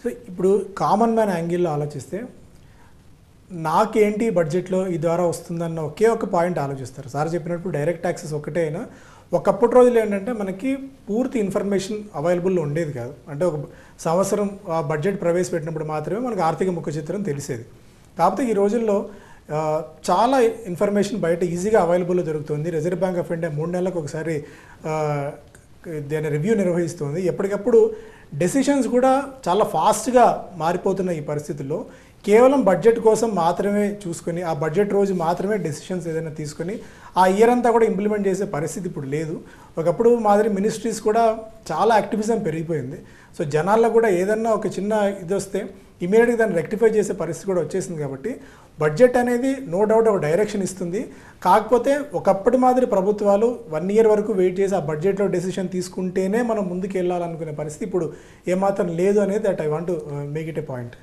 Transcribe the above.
So ఇప్పుడు common man యాంగిల్లో ఆలోచిస్తే నాకేంటి బడ్జెట్లో ఈ ద్వారా వస్తుందన్న ఒకే ఒక పాయింట్ ఆలోచిస్తారు. సార్ చెప్పినప్పుడు డైరెక్ట్ ట్యాక్సెస్ ఒకటే అయినా ఒకప్పటి రోజులు ఏంటంటే మనకి పూర్తి ఇన్ఫర్మేషన్ అవైలబుల్లో ఉండేది కాదు. అంటే ఒక సంవత్సరం బడ్జెట్ ప్రవేశపెట్టినప్పుడు మాత్రమే మనకు ఆర్థిక ముఖ చిత్రం తెలిసేది. కాకపోతే ఈ రోజుల్లో చాలా ఇన్ఫర్మేషన్ బయట ఈజీగా అవైలబుల్లో దొరుకుతుంది. రిజర్వ్ బ్యాంక్ ఆఫ్ ఇండియా 3 నెలలకు ఒకసారి దాని రివ్యూ నిర్వహిస్తుంది. ఎప్పటికప్పుడు డెసిషన్స్ కూడా చాలా ఫాస్ట్గా మారిపోతున్న ఈ పరిస్థితుల్లో కేవలం బడ్జెట్ కోసం మాత్రమే చూసుకొని ఆ బడ్జెట్ రోజు మాత్రమే డెసిషన్స్ ఏదైనా తీసుకొని ఆ ఇయర్ అంతా కూడా ఇంప్లిమెంట్ చేసే పరిస్థితి ఇప్పుడు లేదు. ఒకప్పుడు మాదిరి మినిస్ట్రీస్ కూడా చాలా యాక్టివిజం పెరిగిపోయింది. సో జనాల్లో కూడా ఏదన్నా ఒక చిన్న ఇది వస్తే ఇమీడియట్గా దాన్ని రెక్టిఫై చేసే పరిస్థితి కూడా వచ్చేసింది. కాబట్టి బడ్జెట్ అనేది నో డౌట్ ఒక డైరెక్షన్ ఇస్తుంది. కాకపోతే ఒకప్పటి మాదిరి ప్రభుత్వాలు 1 ఇయర్ వరకు వెయిట్ చేసి ఆ బడ్జెట్లో డెసిషన్ తీసుకుంటేనే మనం ముందుకు వెళ్ళాలనుకునే పరిస్థితి ఇప్పుడు ఏమాత్రం లేదు అనేది that I want to make it A point.